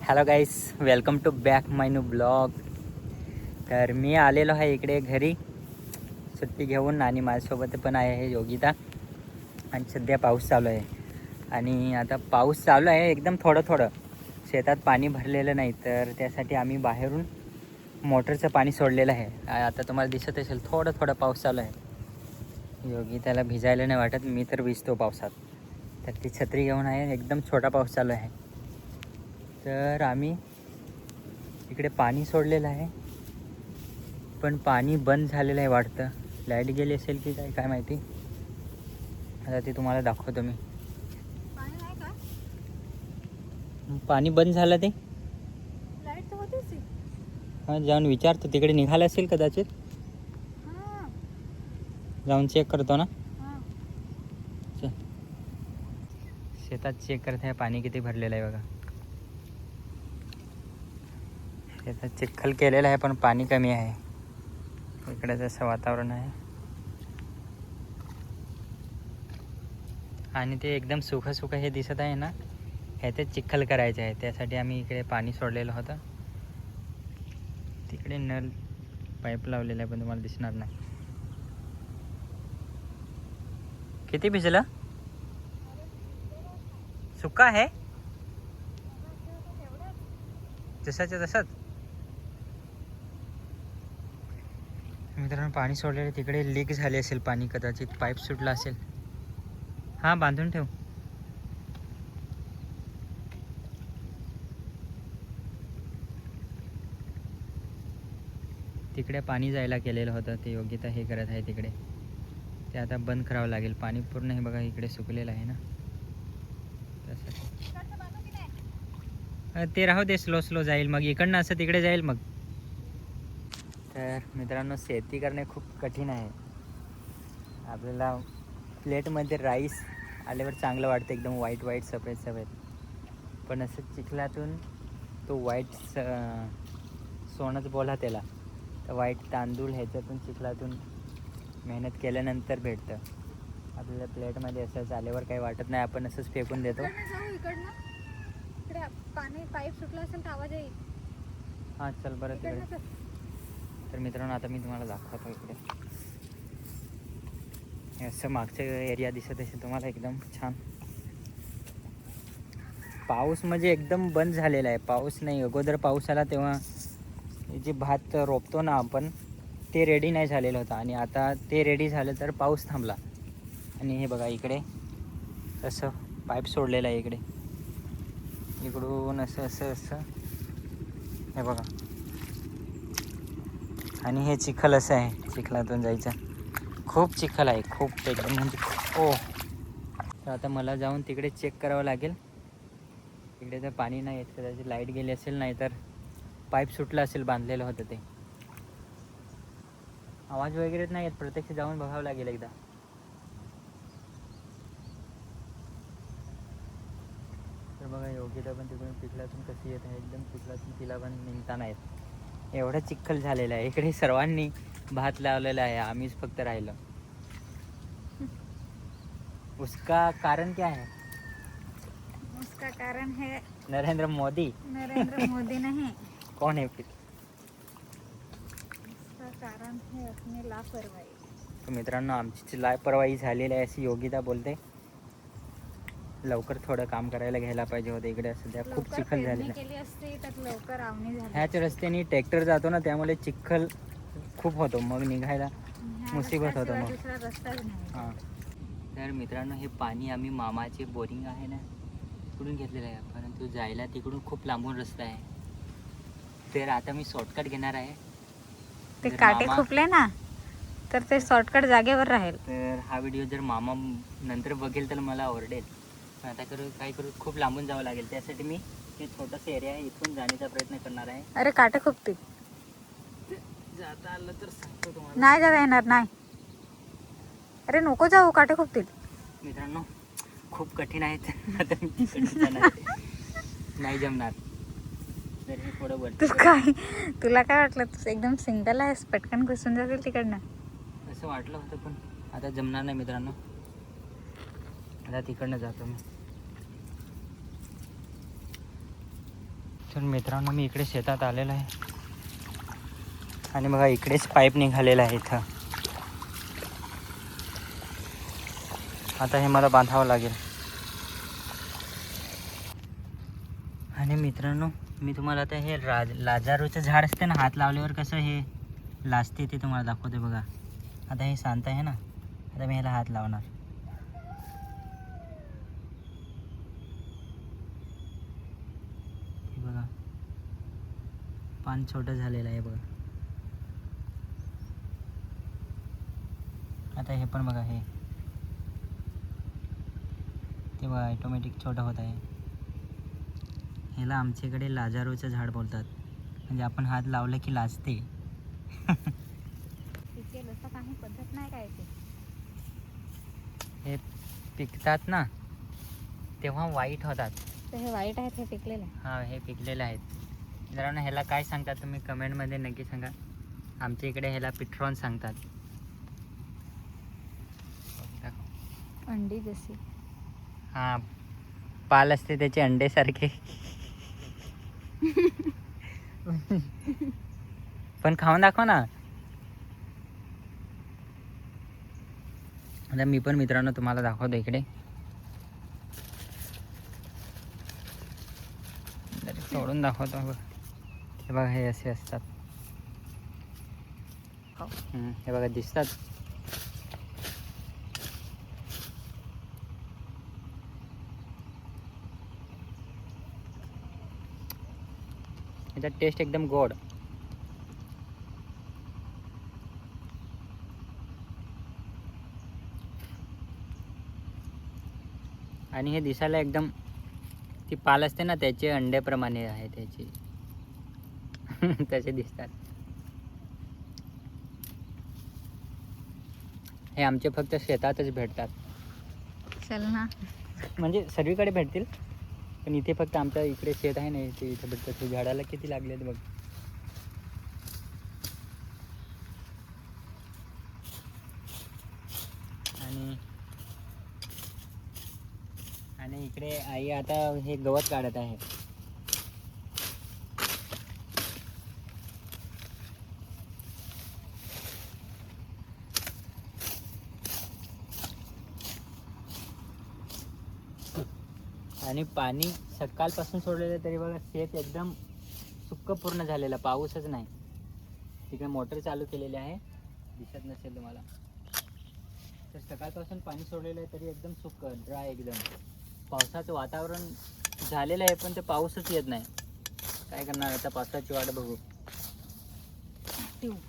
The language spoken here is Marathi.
Hello guys, welcome to back my new blog. तर मी आलेलो आहे इकडे घरी सुट्टी घेऊन आणि माझ्यासोबत पण आहे योगिता. आणि सध्या पाऊस चालू आहे आणि आता पाऊस चालू आहे एकदम थोडं थोडं. शेतात पाणी भरलेलं नाही तर त्यासाठी आम्ही बाहेरून मोटरचं पाणी सोडलेलं आहे. आता तुम्हाला दिसत असेल थोडं थोडं पाऊस चालू आहे. योगिताला भिजायला नाही वाटत, मी तर भिजतो पावसात. तर ती छत्री घेऊन आहे, एकदम छोटा पाऊस चालू आहे. तर आम्ही इकडे पाणी सोडलेलं आहे पण पाणी बंद झालेलं आहे वाटतं. लाईट गेली असेल की काय माहिती. आता ते तुम्हाला दाखवतो मी. पाणी बंद झालं ते. लाईट तर होतीच. हां, जाऊन विचारतो, तिकडे निघालं असेल कदाचित. जाऊन चेक करतो ना. चल. शेतात चेक करत आहे पाणी किती भरलेलं आहे बघा. शेतात चिखल केलेलं आहे पण पाणी कमी आहे. इकडे जसं वातावरण आहे आणि ते एकदम सुखं सुखं हे दिसत आहे ना, ह्याच्यात चिखल करायचं आहे. त्यासाठी आम्ही इकडे पाणी सोडलेलं होतं. तिकडे नळ पाईप लावलेला आहे पण तुम्हाला दिसणार नाही. किती भिजलं? सुका आहे जसाच्या तसंच. मित्रांनो, पाणी सोडलेलं तिकडे लीक झाले असेल पाणी, कदाचित पाईप सुटला असेल. हां, बांधून ठेव. तिकडे पाणी जायला केलेलं होतं, ते योग्यता हे करत आहे तिकडे. ते आता बंद करावं लागेल. पाणी पूर्ण हे बघा इकडे सुकलेलं आहे ना, त्यासाठी. ते राहू दे, स्लो स्लो जाईल मग. इकडनं असं तिकडे जाईल मग. तर मित्रांनो, शेती करणे खूप कठीण आहे. आपल्याला प्लेटमध्ये राईस आल्यावर चांगलं वाटतं, एकदम वाईट वाईट सफेद सफेद. पण असं चिखलातून तो वाईट सोनंच बोला त्याला. तर वाईट तांदूळ ह्याच्यातून चिखलातून मेहनत केल्यानंतर भेटतं आपल्याला. प्लेटमध्ये असं आल्यावर काही वाटत नाही, आपण असंच फेकून देतो. इकडे पाणी पाईप सुटला असेल तर आवाज येईल. हां, चल बरं तिकडे. तर मित्रांनो, आता मी तुम्हाला दाखवतो इकडे. असं मागचं एरिया दिसत असेल तुम्हाला, एकदम छान. पाऊस म्हणजे एकदम बंद झालेला आहे. पाऊस नाही, अगोदर पाऊस आला तेव्हा जे भात रोपतो ना आपण, ते रेडी नाही झालेलं होतं आणि आता ते रेडी झालं तर पाऊस थांबला. आणि हे बघा इकडे असं पाईप सोडलेलं आहे इकडे, इकडून असं असं असं हे बघा. आणि हे चिखल असं आहे, चिखलातून जायचं. खूप चिखल आहे, खूप एकदम म्हणजे ओ. तर आता मला जाऊन तिकडे चेक करावं लागेल. तिकडे तर पाणी नाही येत, कदाचित लाईट गेली असेल, नाही तर पाईप सुटलं असेल, बांधलेलं होतं ते. आवाज वगैरे नाही येत, प्रत्यक्ष जाऊन बघावं लागेल एकदा. तर बघा, योग्यता पण तिकडून चिखलातून कशी येत आहे, एकदम चिखलातून तिला पण निघता नाही येत. एवढं चिखल झालेलं आहे इकडे. सर्वांनी भात लावलेला आहे, आम्हीच फक्त राहिलो. उसका कारण क्या है? उसका कारण है नरेंद्र मोदी. नरेंद्र मोदी नहीं, कौन है फिर? उसका कारण है अपनी लापरवाही. तर मित्रांनो, आमची लापरवाही झालेली आहे अशी योगिता बोलते. लवकर थोडं काम करायला घ्यायला पाहिजे होतं इकडे. सध्या खूप लवकर चिखल पेरणी झालेलं आहे. केली असती तर लवकर आवणी झाली. ह्याच रस्त्याने ट्रॅक्टर जातो ना, त्यामुळे चिखल खूप होतो, मग निघायला मुसीबत होतं मग. दुसरा रस्ताच नाही. हां. तर मित्रांनो, हे पाणी आम्ही मामाचे बोरिंग आहे ना, तिकडून घेतलेलं आहे. परंतु जायला तिकडून खूप लांबून रस्ता आहे. तर आता मी शॉर्टकट घेणार आहे. ते जर काटे मामा- खुपले ना तर ते शॉर्टकट जागेवर राहील. तर हा व्हिडिओ जर मामा नंतर बघेल तर मला ओरडेल. पण आता काय करू, खूप लांबून जावं लागेल. त्यासाठी मी हे छोटंसं एरिया आहे, इथून जाण्याचा प्रयत्न करणार आहे. अरे काटे खुपतील. जाता आलं तर सांगतो तुम्हाला. नाही जाता येणार नाही. अरे नको जाऊ, काटे खुपतील. मित्रांनो, खूप कठीण आहेत. आता मी तिकडे जाणार आहे. नाही जमणार. तर हे थोडं वरती तुला काय वाटलं, तू एकदम सिंगल आहेस, पटकन घुसून जातील तिकडनं. असं वाटलं होतं पण आता जमणार नाही मित्रांनो. आता तिकडनं जातो मी. तर मित्रांनो मी इकडे शेतात आलेलो आहे आणि बघा इकडेच पाईप निघालेला आहे इथं. आता हे मला बांधावं लागेल. आणि मित्रांनो मी तुम्हाला आता हे लाजारूचं झाड असते ना, हात लावल्यावर कसं हे लाजते ते तुम्हाला दाखवते बघा. आता हे शांत आहे ना, आता मी ह्याला हात लावणार. हे बघा पान छोटं झालेलं आहे बघा. आता हे पण बघा, हे ते बघा ऑटोमॅटिक छोटं होत आहे. ह्याला आमच्याकडे लाजारूचं झाड बोलतात, म्हणजे आपण हात लावलं की लाजते. पिकेल असं काही पद्धत नाही काय ते. हे पिकतात ना तेव्हा वाईट होतात. तर हे वाईट आहेत, हे पिकलेले. हां हे पिकलेले आहेत. मित्रांनो ह्याला काय सांगतात तुम्ही कमेंटमध्ये नक्की सांगा. आमच्या इकडे ह्याला पिट्रॉन सांगतात. अंडी जशी. हां पाल असते त्याचे अंडेसारखे. पण खाऊन दाखव ना. आता मी पण मित्रांनो तुम्हाला दाखवतो इकडे. तोडून दाखवतो बघ. हे बघा हे असे असतात. हे बघा दिसतात. याचा टेस्ट एकदम गोड. आणि हे दिसायला एकदम ती पाल असते ना त्याचे अंड्याप्रमाणे आहे त्याची. तसे दिसतात. हे आमचे फक्त शेतातच भेटतात. चल ना. म्हणजे सर्वीकडे भेटतील पण इथे फक्त आमच्या इकडे शेत आहे ना, इथे इथे भेटतात. ते झाडाला किती लागले बघ. आणि इकडे आई आता हे गवत काढत आहे. आणि पाणी सकाळपासून सकाळपासून तरी बघा शेत एकदम सुक्क पूर्ण झालेलं, पाऊसच नाही. तिकडे मोटर चालू केलेली आहे, दिसत नसेल तुम्हाला. तर सकाळपासून पाणी सोडलेलं आहे तरी एकदम सुक्क ड्राय एकदम. पावसाचं वातावरण झालेलं आहे पण ते पाऊसच येत नाही. काय करणार आता, पावसाची वाट बघू.